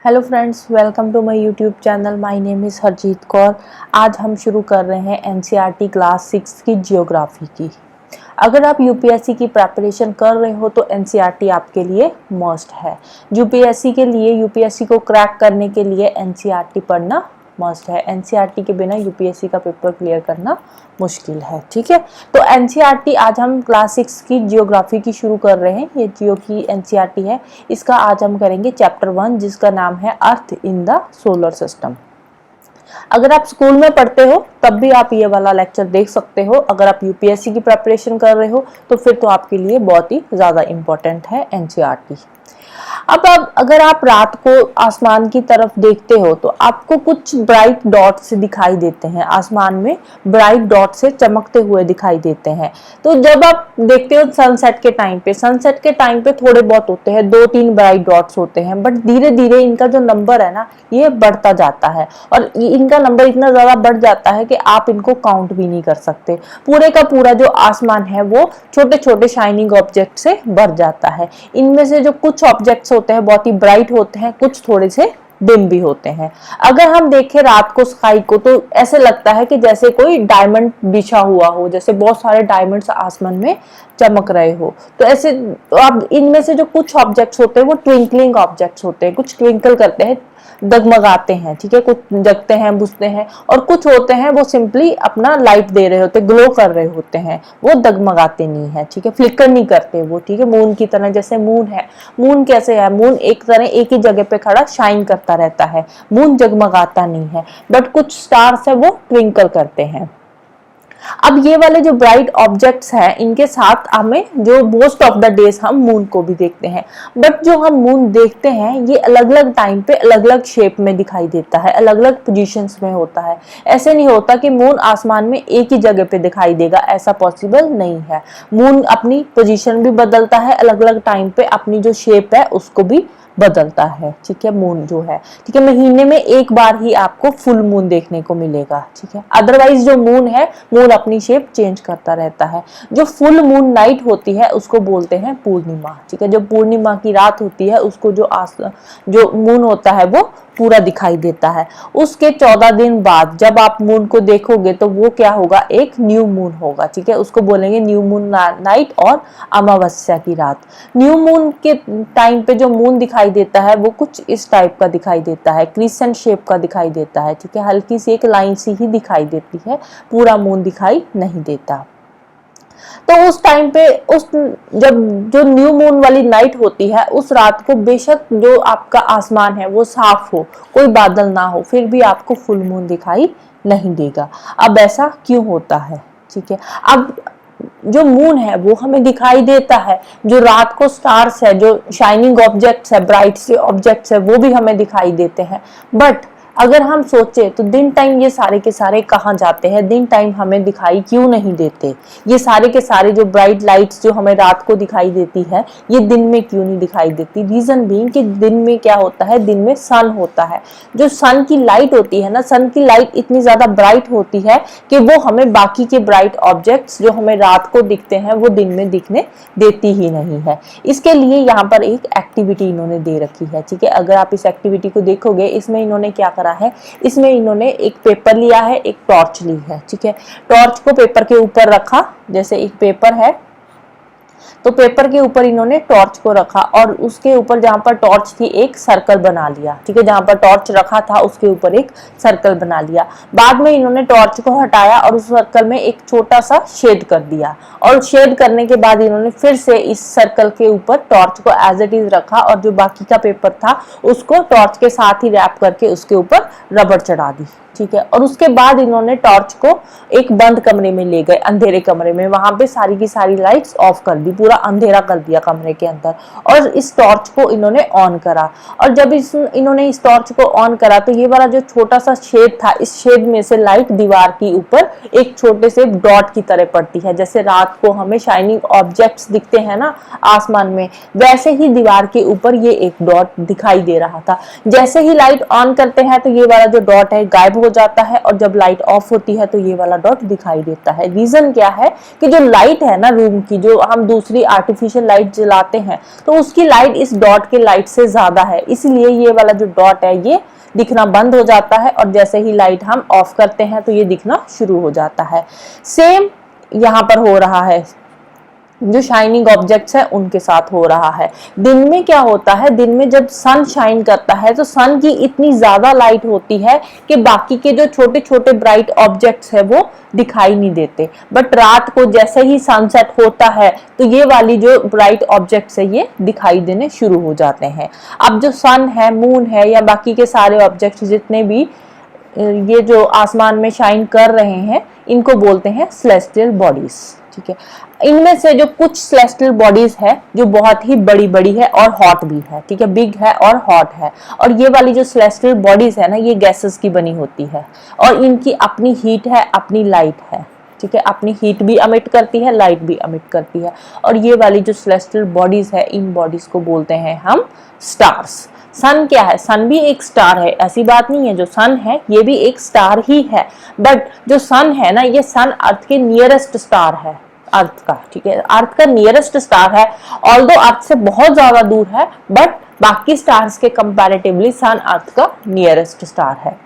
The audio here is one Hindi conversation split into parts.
Hello friends, welcome to my YouTube channel. My name is Harjeet Kaur. आज हम शुरू कर रहे हैं एनसीईआरटी क्लास 6 की जियोग्राफी की। अगर आप यूपीएससी की प्रिपरेशन कर रहे हो तो एनसीईआरटी आपके लिए मस्ट है। यूपीएससी के लिए, यूपीएससी को क्रैक करने के लिए एनसीईआरटी पढ़ना मस्ट है। एनसीईआरटी के बिना यूपीएससी का पेपर क्लियर करना मुश्किल है। ठीक है, तो एनसीईआरटी आज हम क्लास 6 की जियोग्राफी की शुरू कर रहे हैं। ये जियो की एनसीईआरटी है। इसका आज हम करेंगे चैप्टर 1, जिसका नाम है अर्थ इन द सोलर सिस्टम। अगर आप स्कूल में पढ़ते हो तब भी आप ये वाला लेक्चर देख सकते हो। अगर आप यूपीएससी की प्रिपरेशन कर रहे हो तो फिर तो आपके लिए बहुत ही ज़्यादा इम्पोर्टेंट है एनसीईआरटी। अब अगर आप रात को आसमान की तरफ देखते हो तो आपको कुछ ब्राइट डॉट्स दिखाई देते हैं। आसमान में ब्राइट डॉट से चमकते हुए दिखाई देते हैं। तो जब आप देखते हो सनसेट के टाइम पे थोड़े बहुत होते हैं, 2-3 ब्राइट डॉट्स होते हैं, बट धीरे धीरे इनका जो नंबर है ना, ये बढ़ता जाता है और इनका नंबर इतना ज्यादा बढ़ जाता है कि आप इनको काउंट भी नहीं कर सकते। पूरे का पूरा जो आसमान है वो छोटे छोटे शाइनिंग ऑब्जेक्ट से भर जाता है। इनमें से जो कुछ ऑब्जेक्ट्स होते हैं बहुत ही ब्राइट होते हैं, कुछ थोड़े से डिम भी होते हैं। अगर हम देखें रात को स्काई को तो ऐसे लगता है कि जैसे कोई डायमंड बिछा हुआ हो, जैसे बहुत सारे डायमंड्स आसमान में चमक रहे हो। तो ऐसे तो अब इनमें से जो कुछ ऑब्जेक्ट्स होते हैं वो ट्विंकलिंग ऑब्जेक्ट्स होते हैं, कुछ ट्विंकल करते हैं, डगमगाते हैं। ठीक है, कुछ जगते हैं, बुझते हैं, और कुछ होते हैं वो सिंपली अपना लाइट दे रहे होते, ग्लो कर रहे होते हैं, वो डगमगाते नहीं है। ठीक है, फ्लिकर नहीं करते वो। ठीक है, मून की तरह, जैसे मून है, मून कैसे है, मून एक तरह एक ही जगह पे खड़ा शाइन करता रहता है, मून जगमगाता नहीं है। बट कुछ स्टार्स है वो ट्विंकल करते हैं। अब ये वाले जो ब्राइट ऑब्जेक्ट्स हैं, इनके साथ हमें जो मोस्ट ऑफ द डेज हम मून को भी देखते हैं। बट जो हम मून देखते हैं ये अलग अलग टाइम पे अलग अलग शेप में दिखाई देता है, अलग अलग पोजीशंस में होता है। ऐसे नहीं होता कि मून आसमान में एक ही जगह पे दिखाई देगा, ऐसा पॉसिबल नहीं है। मून अपनी पोजीशन भी बदलता है, अलग अलग टाइम पे अपनी जो शेप है उसको भी बदलता है। ठीक है, मून जो है, ठीक है, महीने में एक बार ही आपको फुल मून देखने को मिलेगा। ठीक है, अदरवाइज जो मून है, मून अपनी शेप चेंज करता रहता है। जो फुल मून नाइट होती है उसको बोलते हैं पूर्णिमा। ठीक है, जो पूर्णिमा की रात होती है उसको जो मून होता है वो पूरा दिखाई देता है। उसके 14 दिन बाद जब आप मून को देखोगे तो वो क्या होगा, एक न्यू मून होगा। ठीक है, उसको बोलेंगे न्यू मून नाइट और अमावस्या की रात। न्यू मून के टाइम पे जो मून दिखाई देता है वो कुछ इस टाइप का दिखाई देता है, क्रिसेंट शेप का दिखाई देता है। ठीक है, हल्की सी एक लाइन सी ही दिखाई देती है, पूरा मून दिखाई नहीं देता। तो उस टाइम पे जब जो न्यू मून वाली नाइट होती है उस रात को बेशक जो आपका आसमान है वो साफ हो, कोई बादल ना हो, फिर भी आपको फुल मून दिखाई नहीं देगा। अब ऐसा क्यों होता है? ठीक है, अब जो मून है वो हमें दिखाई देता है, जो रात को स्टार्स है, जो शाइनिंग ऑब्जेक्ट्स है, ब्राइट से ऑब्जेक्ट्स है, वो भी हमें दिखाई देते हैं। बट अगर हम सोचे तो दिन टाइम ये सारे के सारे कहाँ जाते हैं, दिन टाइम हमें दिखाई क्यों नहीं देते? ये सारे के सारे जो ब्राइट लाइट्स जो हमें रात को दिखाई देती है ये दिन में क्यों नहीं दिखाई देती? रीजन बीइंग कि दिन में क्या होता है, दिन में सन होता है। जो सन की लाइट होती है ना, सन की लाइट इतनी ज्यादा ब्राइट होती है कि वो हमें बाकी के ब्राइट ऑब्जेक्ट्स जो हमें रात को दिखते हैं वो दिन में दिखने देती ही नहीं है। इसके लिए यहाँ पर एक एक्टिविटी इन्होंने दे रखी है। ठीक है, अगर आप इस एक्टिविटी को देखोगे, इसमें इन्होंने क्या करा है, इसमें इन्होंने एक पेपर लिया है, एक टॉर्च ली है। ठीक है, टॉर्च को पेपर के ऊपर रखा, जैसे एक पेपर है तो पेपर के ऊपर इन्होंने टॉर्च को रखा और उसके ऊपर जहां पर टॉर्च थी एक सर्कल बना लिया। ठीक है, जहां पर टॉर्च रखा था उसके ऊपर एक सर्कल बना लिया। बाद में इन्होंने टॉर्च को हटाया और उस सर्कल में एक छोटा सा शेड कर दिया, और शेड करने के बाद इन्होंने फिर से इस सर्कल के ऊपर टॉर्च को एज इट इज रखा और जो बाकी का पेपर था उसको टॉर्च के साथ ही रैप करके उसके ऊपर रबड़ चढ़ा दी। ठीक है, और उसके बाद इन्होंने टॉर्च को एक बंद कमरे में ले गए, अंधेरे कमरे में, वहां पे सारी की सारी लाइट्स ऑफ कर दी, पूरा अंधेरा कर दिया कमरे के अंदर, और इस टॉर्च को इन्होंने ऑन करा। और जब इन्होंने इस टॉर्च को ऑन करा तो ये वाला जो छोटा सा शेड था, इस शेड में से लाइट दीवार के ऊपर एक छोटे से डॉट की तरह पड़ती है। जैसे रात को हमें शाइनिंग ऑब्जेक्ट्स दिखते हैं ना आसमान में, वैसे ही दीवार के ऊपर ये एक डॉट दिखाई दे रहा था। जैसे ही लाइट ऑन करते हैं तो ये वाला जो डॉट है गायब हो हो जाता है और जब लाइट ऑफ होती है तो ये वाला डॉट दिखाई देता है। रीजन क्या है कि जो लाइट है ना रूम की, जो हम दूसरी आर्टिफिशियल लाइट जलाते हैं तो उसकी लाइट इस डॉट के लाइट से ज्यादा है, इसलिए ये वाला जो डॉट है ये दिखना बंद हो जाता है और जैसे ही लाइट हम ऑफ करते हैं तो ये दिखना शुरू हो जाता है। सेम यहाँ पर हो रहा है, जो शाइनिंग ऑब्जेक्ट्स है उनके साथ हो रहा है। दिन में क्या होता है, दिन में जब सन शाइन करता है तो सन की इतनी ज्यादा लाइट होती है कि बाकी के जो छोटे छोटे ब्राइट ऑब्जेक्ट्स है वो दिखाई नहीं देते, बट रात को जैसे ही सनसेट होता है तो ये वाली जो ब्राइट ऑब्जेक्ट्स है ये दिखाई देने शुरू हो जाते हैं। अब जो सन है, मून है या बाकी के सारे ऑब्जेक्ट्स जितने भी ये जो आसमान में शाइन कर रहे हैं इनको बोलते हैं सेलेस्टियल बॉडीज। ठीक है, इनमें से जो कुछ सेलेस्टियल बॉडीज है जो बहुत ही बड़ी बड़ी है और हॉट भी है, ठीक है, बिग है और हॉट है। और ये वाली जो सेलेस्टियल बॉडीज है ना ये गैसेस की बनी होती है और इनकी अपनी हीट है, अपनी लाइट है। ठीक है, अपनी हीट भी अमिट करती है, लाइट भी अमिट करती है। और ये वाली जो सेलेस्टियल बॉडीज है इन बॉडीज को बोलते हैं हम स्टार्स। सन क्या है, सन भी एक स्टार है, ऐसी बात नहीं है, जो सन है ये भी एक स्टार ही है, बट जो सन है ना ये सन अर्थ के नियरेस्ट स्टार है, अर्थ का। ठीक है, अर्थ का नियरेस्ट स्टार है, ऑल्दो अर्थ से बहुत ज्यादा दूर है बट बाकी स्टार्स के कंपैरेटिवली सन अर्थ का नियरेस्ट स्टार है।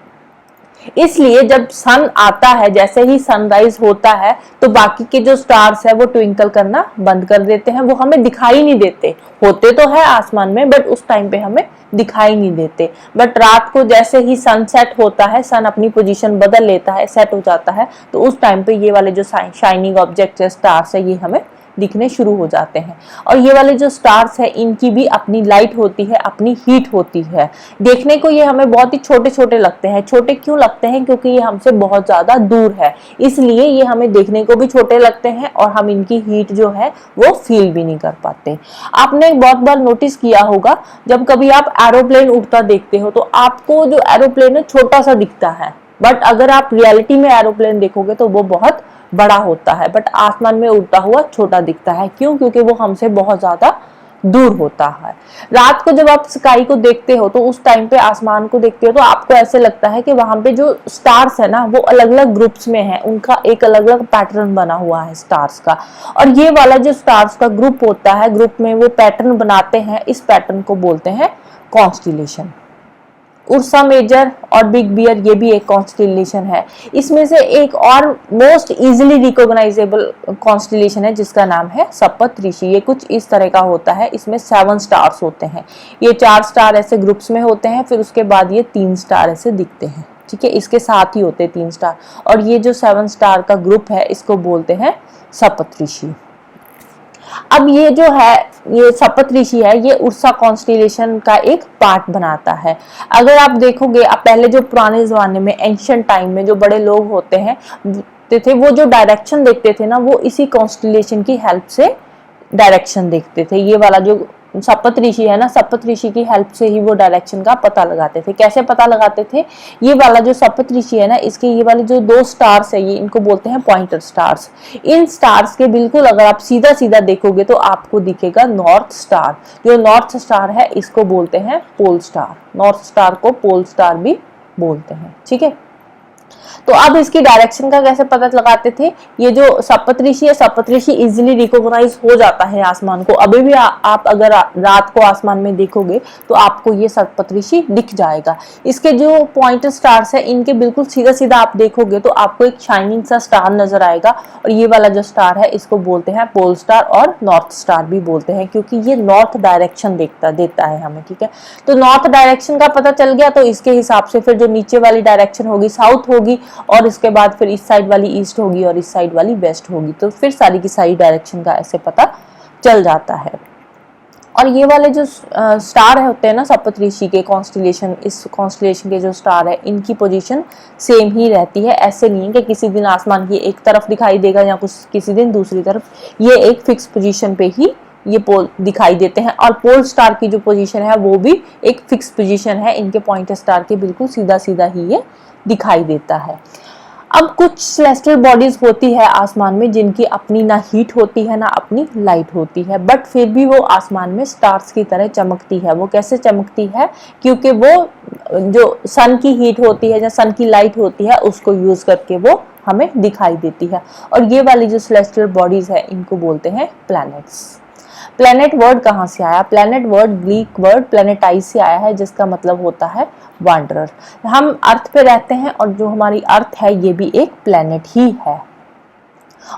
इसलिए जब सन आता है, जैसे ही सनराइज होता है तो बाकी के जो स्टार्स है वो ट्विंकल करना बंद कर देते हैं, वो हमें दिखाई नहीं देते, होते तो है आसमान में बट उस टाइम पे हमें दिखाई नहीं देते। बट रात को जैसे ही सनसेट होता है, सन अपनी पोजीशन बदल लेता है, सेट हो जाता है, तो उस टाइम पे ये वाले जो शाइनिंग ऑब्जेक्ट्स है, स्टार्स है, ये हमें दिखने शुरू हो जाते हैं। और ये वाले जो स्टार्स है इनकी भी अपनी लाइट होती है, अपनी हीट होती है। देखने को ये हमें बहुत ही छोटे छोटे लगते हैं। छोटे क्यों लगते हैं? क्योंकि ये हमसे बहुत ज्यादा दूर है, इसलिए ये हमें देखने को भी छोटे लगते हैं और हम इनकी हीट जो है वो फील भी नहीं कर पाते। आपने बहुत बार नोटिस किया होगा, जब कभी आप एरोप्लेन उड़ता देखते हो तो आपको जो एरोप्लेन है छोटा सा दिखता है, बट अगर आप रियलिटी में एरोप्लेन देखोगे तो वो बहुत बड़ा होता है, बट आसमान में उड़ता हुआ छोटा दिखता है। क्यों? क्योंकि वो हमसे बहुत ज्यादा दूर होता है। रात को जब आप स्काई को देखते हो तो उस टाइम पे आसमान को देखते हो तो आपको ऐसे लगता है कि वहां पे जो स्टार्स है ना वो अलग अलग ग्रुप्स में है, उनका एक अलग अलग पैटर्न बना हुआ है स्टार्स का। और ये वाला जो स्टार्स का ग्रुप होता है, ग्रुप में वो पैटर्न बनाते हैं, इस पैटर्न को बोलते हैं कॉन्स्टिलेशन। उर्सा मेजर और बिग बियर ये भी एक कॉन्स्टिलेशन है। इसमें से एक और मोस्ट इजीली रिकॉग्नाइजेबल कॉन्स्टिलेशन है जिसका नाम है सप्तऋषि। ये कुछ इस तरह का होता है, इसमें 7 स्टार्स होते हैं। ये 4 स्टार ऐसे ग्रुप्स में होते हैं, फिर उसके बाद ये 3 स्टार ऐसे दिखते हैं। ठीक है, इसके साथ ही होते हैं 3 स्टार, और ये जो 7 स्टार का ग्रुप है इसको बोलते हैं सप्तऋषि। अब ये जो है, ये सप्तऋषि है, ये उर्सा कॉन्स्टिलेशन का एक पार्ट बनाता है। अगर आप देखोगे, आप पहले जो पुराने जमाने में एंशिएंट टाइम में जो बड़े लोग होते हैं थे, वो जो डायरेक्शन देखते थे ना वो इसी कॉन्स्टिलेशन की हेल्प से डायरेक्शन देखते थे। ये वाला जो सप्तऋषि है ना, सप्तऋषि की हेल्प से ही वो डायरेक्शन का पता लगाते थे। कैसे पता लगाते थे? ये वाला जो सप्तऋषि है ना, इसके ये वाले जो 2 स्टार्स है, ये इनको बोलते हैं पॉइंटर स्टार्स। इन स्टार्स के बिल्कुल अगर आप सीधा सीधा देखोगे तो आपको दिखेगा नॉर्थ स्टार। जो नॉर्थ स्टार है इसको बोलते हैं पोल स्टार। नॉर्थ स्टार को पोल स्टार भी बोलते हैं। ठीक है, तो अब इसकी डायरेक्शन का कैसे पता लगाते थे? ये जो सप्तऋषि है, सप्तऋषि इजीली रिकॉग्नाइज हो जाता है आसमान को। अभी भी आप अगर रात को आसमान में देखोगे तो आपको ये सप्तऋषि दिख जाएगा। इसके जो पॉइंटर स्टार्स है इनके बिल्कुल सीधा सीधा आप देखोगे तो आपको एक शाइनिंग सा स्टार नजर आएगा, और ये वाला जो स्टार है इसको बोलते हैं पोल स्टार और नॉर्थ स्टार भी बोलते हैं, क्योंकि ये नॉर्थ डायरेक्शन देता है हमें। ठीक है, तो नॉर्थ डायरेक्शन का पता चल गया तो इसके हिसाब से फिर जो नीचे वाली डायरेक्शन होगी साउथ होगी, और इसके बाद फिर इस साइड वाली ईस्ट होगी और इस साइड वाली वेस्ट होगी। तो फिर सारी की सारी डायरेक्शन का ऐसे पता चल जाता है। और ये वाले जो स्टार होते हैं ना सप्तऋषि के कॉन्स्टिलेशन, इस कॉन्स्टिलेशन के जो स्टार है इनकी पोजीशन सेम ही रहती है। ऐसे नहीं है कि किसी दिन आसमान की एक तरफ दिखाई देगा या कुछ किसी दिन दूसरी तरफ, ये एक फिक्स पोजीशन पे ही ये पोल दिखाई देते हैं। और पोल स्टार की जो पोजीशन है वो भी एक फिक्स पोजीशन है, इनके पॉइंटर स्टार के बिल्कुल सीधा सीधा ही ये दिखाई देता है। अब कुछ सेलेस्टियल बॉडीज होती है आसमान में जिनकी अपनी ना हीट होती है ना अपनी लाइट होती है, बट फिर भी वो आसमान में स्टार्स की तरह चमकती है। वो कैसे चमकती है? क्योंकि वो जो सन की हीट होती है या सन की लाइट होती है उसको यूज करके वो हमें दिखाई देती है। और ये वाली जो सेलेस्टियल बॉडीज है इनको बोलते हैं प्लैनेट्स। प्लैनेट वर्ड कहाँ से आया? प्लैनेट वर्ड ग्रीक वर्ड प्लैनेटाइज से आया है, जिसका मतलब होता है वांडरर। हम अर्थ पे रहते हैं और जो हमारी अर्थ है ये भी एक प्लैनेट ही है।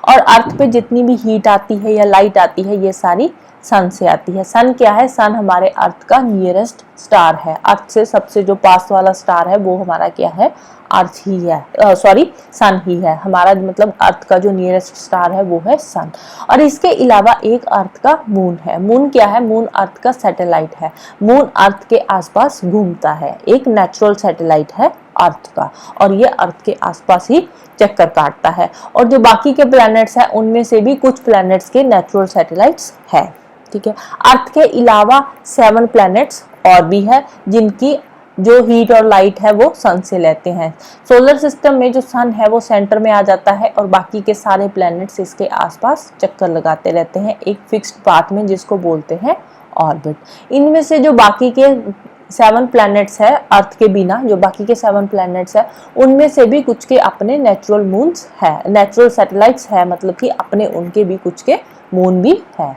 और अर्थ पे जितनी भी हीट आती है या लाइट आती है ये सारी सन से आती है। सन क्या है? सन हमारे अर्थ का नियरेस्ट स्टार है। अर्थ से सबसे जो पास वाला स्टार है वो हमारा क्या है? अर्थ ही है, सॉरी सन ही है। हमारा मतलब अर्थ का जो नियरेस्ट स्टार है वो है सन। और इसके अलावा एक अर्थ का मून है। मून क्या है? मून अर्थ का सैटेलाइट है। मून अर्थ के आसपास घूमता है, एक नेचुरल सैटेलाइट है अर्थ का, और ये अर्थ के आसपास ही चक्कर काटता है। और जो बाकी के प्लैनेट्स हैं उनमें से भी कुछ प्लैनेट्स के नेचुरल सैटेलाइट्स है। ठीक है, अर्थ के अलावा 7 प्लैनेट्स और भी है जिनकी जो हीट और लाइट है वो सन से लेते हैं। सोलर सिस्टम में जो सन है वो सेंटर में आ जाता है और बाकी के सारे प्लैनेट्स इसके आसपास चक्कर लगाते रहते हैं एक फिक्स्ड पाथ में, जिसको बोलते हैं ऑर्बिट। इनमें से जो बाकी के 7 प्लैनेट्स है अर्थ के बिना, जो बाकी के 7 प्लैनेट्स है उनमें से भी कुछ के अपने नेचुरल मून्स है, नेचुरल सैटेलाइट्स है, मतलब कि अपने उनके भी कुछ के मून भी है।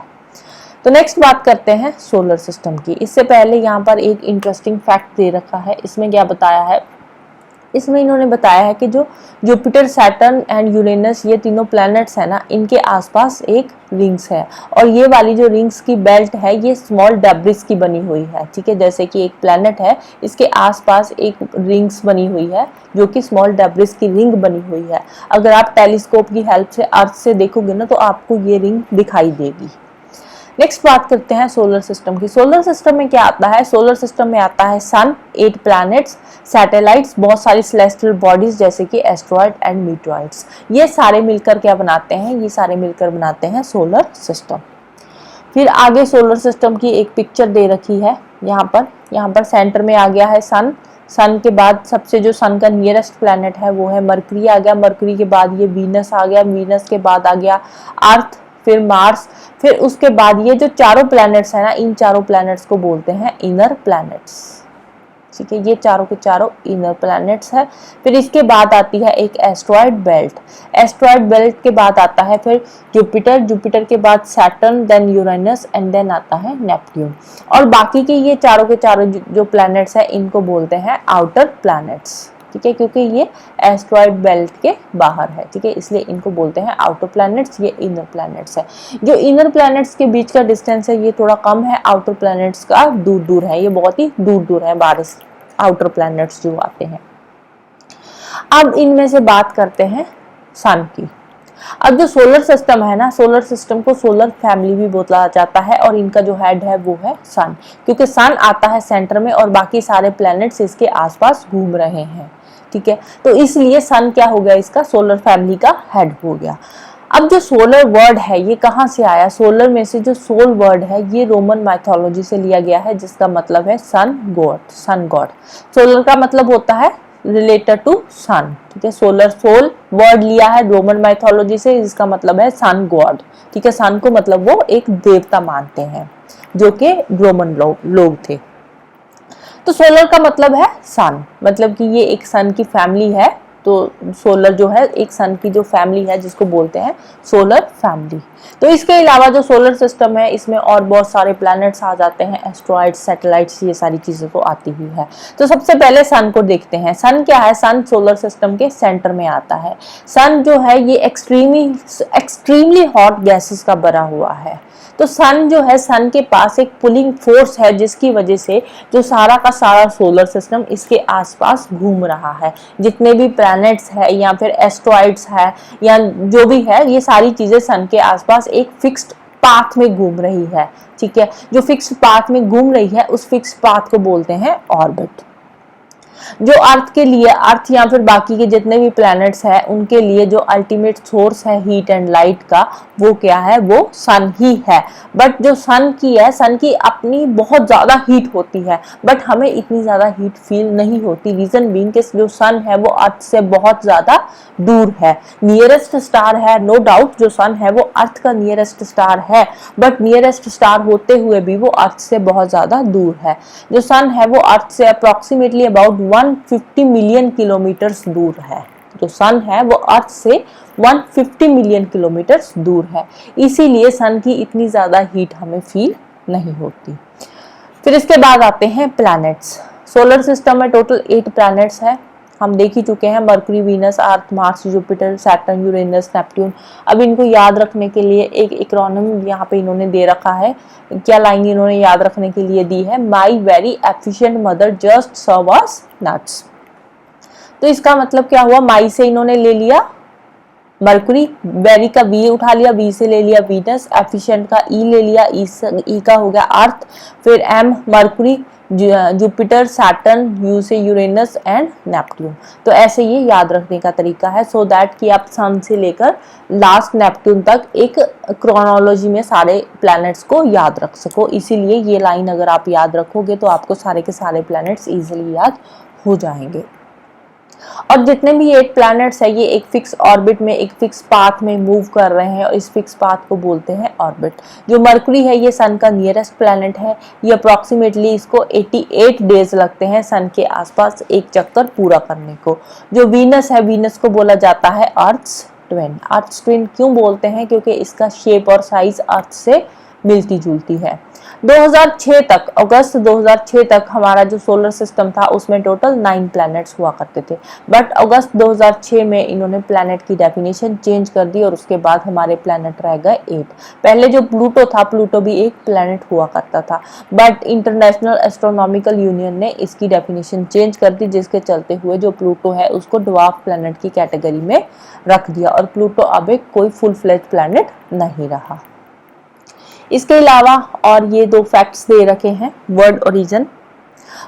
तो नेक्स्ट बात करते हैं सोलर सिस्टम की। इससे पहले यहाँ पर एक इंटरेस्टिंग फैक्ट दे रखा है। इसमें क्या बताया है? इसमें इन्होंने बताया है कि जो जुपिटर, सैटर्न एंड यूरेनस ये तीनों प्लैनेट्स है ना, इनके आसपास एक रिंग्स है। और ये वाली जो रिंग्स की बेल्ट है ये स्मॉल डेब्रिस की बनी हुई है। ठीक है, जैसे कि एक प्लैनेट है इसके आसपास एक रिंग्स बनी हुई है जो कि स्मॉल डेब्रिस की रिंग बनी हुई है। अगर आप टेलीस्कोप की हेल्प से अर्थ से देखोगे ना तो आपको ये रिंग दिखाई देगी। नेक्स्ट बात करते हैं सोलर सिस्टम की। सोलर सिस्टम में क्या आता है? सोलर सिस्टम में आता है सन, 8 प्लैनेट्स, सैटेलाइट्स, बहुत सारी सेलेस्टियल बॉडीज जैसे कि एस्ट्रॉइड एंड मीटरॉइड्स। ये सारे मिलकर क्या बनाते हैं? ये सारे मिलकर बनाते हैं सोलर सिस्टम। फिर आगे सोलर सिस्टम की एक पिक्चर दे रखी है यहाँ पर सेंटर में आ गया है सन। सन के बाद सबसे जो सन का नियरेस्ट प्लैनेट है वो है मरकरी आ गया। मरकरी के बाद ये वीनस आ गया। वीनस के बाद आ गया अर्थ, फिर मार्स, फिर उसके बाद ये जो चारों प्लैनेट्स है ना, इन चारों प्लैनेट्स को बोलते हैं इनर प्लैनेट्स। ठीक है, ये चारों के चारों इनर प्लैनेट्स है। फिर इसके बाद आती है एक एस्ट्रॉइड बेल्ट। एस्ट्रॉइड बेल्ट के बाद आता है फिर जुपिटर, जुपिटर के बाद Saturn, then Uranus and then आता है नेपट्यून। और बाकी के ये चारों के चारों जो प्लैनेट्स है इनको बोलते हैं आउटर प्लैनेट्स। ठीक है, क्योंकि ये एस्ट्रॉइड बेल्ट के बाहर है। ठीक है, इसलिए इनको बोलते हैं आउटर प्लैनेट्स। ये इनर प्लैनेट्स है। जो इनर प्लैनेट्स के बीच का डिस्टेंस है ये थोड़ा कम है, आउटर प्लैनेट्स का दूर दूर है, ये बहुत ही दूर दूर है बारिश आउटर प्लैनेट्स जो आते हैं। अब इनमें से बात करते हैं सन की। अब जो सोलर सिस्टम है ना, सोलर सिस्टम को सोलर फैमिली भी बोला जाता है और इनका जो हेड है वो है सन, क्योंकि सन आता है सेंटर में और बाकी सारे प्लैनेट्स इसके आसपास घूम रहे हैं। ठीक है, तो इसलिए सन क्या हो गया? इसका सोलर फैमिली का हेड हो गया। अब जो सोलर वर्ड है ये कहाँ से आया? सोलर में से जो सोल वर्ड है ये रोमन माइथोलॉजी से लिया गया है, जिसका मतलब है sun god. Sun god solar का मतलब होता है रिलेटेड टू सन। ठीक है, सोलर सोल वर्ड लिया है रोमन माइथोलॉजी से, जिसका मतलब है सन गॉड। ठीक है, सन को मतलब वो एक देवता मानते हैं जो कि रोमन लोग थे। तो सोलर का मतलब है सन, मतलब कि ये एक सन की फैमिली है। तो सोलर जो है एक सन की जो फैमिली है जिसको बोलते हैं सोलर फैमिली। तो इसके अलावा जो सोलर सिस्टम है इसमें और बहुत सारे प्लैनेट्स आ जाते हैं, एस्ट्रॉइड्स, सैटेलाइट्स, ये सारी चीजें तो आती ही है। तो सबसे पहले सन को देखते हैं। सन क्या है? सन सोलर सिस्टम के सेंटर में आता है। सन जो है ये एक्सट्रीमली हॉट गैसेस का भरा हुआ है। तो सन जो है, सन के पास एक पुलिंग फोर्स है जिसकी वजह से जो सारा का सारा सोलर सिस्टम इसके आसपास घूम रहा है। जितने भी प्लैनेट्स है या फिर एस्ट्रॉइड्स है या जो भी है, ये सारी चीजें सन के आसपास एक फिक्स्ड पाथ में घूम रही है। ठीक है, जो फिक्स्ड पाथ में घूम रही है उस फिक्स्ड पाथ को बोलते हैं ऑर्बिट। जो अर्थ के लिए, अर्थ या फिर बाकी के जितने भी प्लैनेट्स हैं उनके लिए जो अल्टीमेट सोर्स है हीट एंड लाइट का, वो क्या है, वो सन ही है। बट जो सन की है, सन की अपनी बहुत ज्यादा हीट होती है, बट हमें इतनी ज्यादा हीट फील नहीं होती। रीजन बीइंग कि जो सन है वो अर्थ से बहुत ज्यादा दूर है, नियरेस्ट स्टार है, नो डाउट जो सन है वो अर्थ का नियरेस्ट स्टार है, बट नियरेस्ट स्टार होते हुए भी वो अर्थ से बहुत ज्यादा दूर है। जो सन है वो अर्थ से अप्रोक्सीमेटली अबाउट 150 मिलियन किलोमीटर्स दूर है। जो सन है वो अर्थ से 150 मिलियन किलोमीटर्स दूर है, इसीलिए सन की इतनी ज्यादा हीट हमें फील नहीं होती। फिर इसके बाद आते हैं प्लैनेट्स। सोलर सिस्टम में टोटल 8 प्लैनेट्स है, हम देख ही चुके हैं, Mercury, Venus, Earth, Mars, Jupiter, Saturn, Uranus, Neptune. अब इनको याद रखने के लिए एक एक्रोनिम यहाँ पे इन्होंने दे रखा है। क्या लाइन इन्होंने याद रखने के लिए दी है, my very efficient mother just serve us nuts. तो इसका मतलब क्या हुआ, माई से इन्होंने ले लिया मरकुरी, वेरी का वी उठा लिया, वी से ले लिया वीनस, एफिशिएंट का ई ले लिया, ई का हो गया अर्थ, फिर M Mercury, Jupiter, Saturn, U से यूरेनस एंड नेपट्यून। तो ऐसे ये याद रखने का तरीका है, सो दैट कि आप सन से लेकर लास्ट नेपट्यून तक एक क्रोनोलॉजी में सारे प्लैनेट्स को याद रख सको। इसीलिए ये लाइन अगर आप याद रखोगे तो आपको सारे के सारे प्लैनेट्स इजीली याद हो जाएंगे। और जितने भी 8 प्लैनेट्स है ये एक फिक्स ऑर्बिट में, एक फिक्स पाथ में मूव कर रहे हैं और इस फिक्स पाथ को बोलते हैं ऑर्बिट। जो मरकरी है ये सन का नियरेस्ट प्लैनेट है, ये अप्रोक्सीमेटली इसको 88 डेज लगते हैं सन के आसपास एक चक्कर पूरा करने को। जो वीनस है, वीनस को बोला जाता है अर्थ्स ट्विन। अर्थ्स ट्विन क्यों बोलते हैं, क्योंकि इसका शेप और साइज अर्थ से मिलती जुलती है। 2006 तक, अगस्त 2006 तक हमारा जो सोलर सिस्टम था उसमें टोटल 9 प्लैनेट्स हुआ करते थे, बट अगस्त 2006 में इन्होंने प्लैनेट की डेफिनेशन चेंज कर दी और उसके बाद हमारे प्लैनेट रह गए 8। पहले जो प्लूटो था, प्लूटो भी एक प्लैनेट हुआ करता था, बट इंटरनेशनल एस्ट्रोनॉमिकल यूनियन ने इसकी डेफिनेशन चेंज कर दी, जिसके चलते हुए जो प्लूटो है उसको ड्वार्फ प्लैनेट की कैटेगरी में रख दिया और प्लूटो अब एक कोई फुल फ्लेज प्लैनेट नहीं रहा। इसके अलावा और ये 2 फैक्ट्स दे रखे हैं। वर्ड ओरिजिन,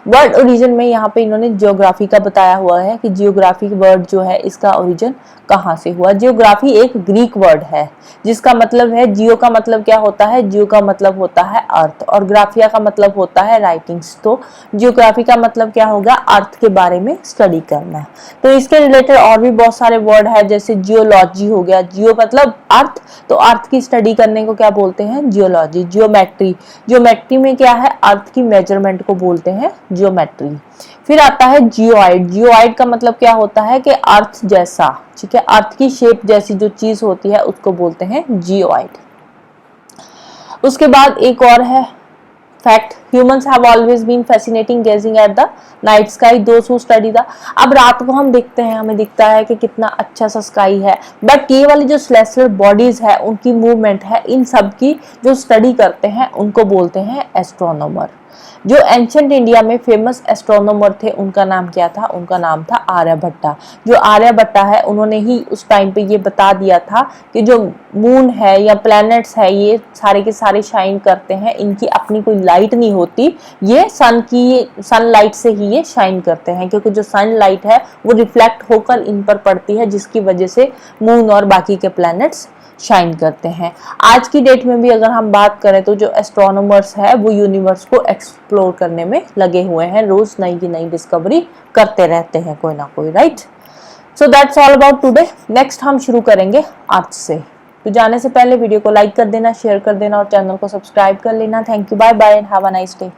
वर्ड ओरिजिन में यहाँ पे इन्होंने जियोग्राफी का बताया हुआ है कि जियोग्राफी वर्ड जो है इसका ओरिजिन कहाँ से हुआ। जियोग्राफी एक ग्रीक वर्ड है जिसका मतलब है, जियो का मतलब क्या होता है, जियो का मतलब होता है अर्थ और ग्राफिया का मतलब होता है राइटिंग्स। तो जियोग्राफी का मतलब क्या होगा, अर्थ के बारे में स्टडी करना। तो इसके रिलेटेड और भी बहुत सारे वर्ड है, जैसे जियोलॉजी हो गया, जियो मतलब अर्थ, तो अर्थ की स्टडी करने को क्या बोलते हैं, जियोलॉजी। जियोमेट्री, जियोमेट्री में क्या है, अर्थ की मेजरमेंट को बोलते हैं जियोमेट्री। फिर आता है जियोइड, जियोइड का मतलब क्या होता है कि अर्थ जैसा, ठीक है, अर्थ की शेप जैसी जो चीज होती है उसको बोलते हैं जियोइड। उसके बाद एक और है fact, humans have always been fascinating gazing at the night sky, those who study the। अब रात को हम देखते हैं, हमें दिखता है कि कितना अच्छा सा स्काई है, बट ये वाली जो सेलेस्टियल बॉडीज है उनकी मूवमेंट है, इन सब की जो स्टडी करते हैं उनको बोलते हैं एस्ट्रोनॉमर। जो एंशिएंट इंडिया में फेमस एस्ट्रोनॉमर थे उनका नाम क्या था, उनका नाम था आर्यभट्टा। जो आर्यभट्टा है उन्होंने ही उस टाइम पे ये बता दिया था कि जो मून है या प्लैनेट्स है ये सारे के सारे शाइन करते हैं, इनकी अपनी कोई लाइट नहीं होती, ये सनलाइट से ही ये शाइन करते हैं, क्योंकि जो सनलाइट है वो रिफ्लेक्ट होकर इन पर पड़ती है, जिसकी वजह से मून और बाकी के प्लैनेट्स शाइन करते हैं। आज की डेट में भी अगर हम बात करें तो जो एस्ट्रोनॉमर्स है वो यूनिवर्स को एक्सप्लोर करने में लगे हुए हैं, रोज नई की नई डिस्कवरी करते रहते हैं कोई ना कोई, right. So that's all about today. Next हम शुरू करेंगे अर्थ से। तो जाने से पहले वीडियो को लाइक कर देना, शेयर कर देना और चैनल को सब्सक्राइब कर लेना। Thank you, bye bye and have a nice day.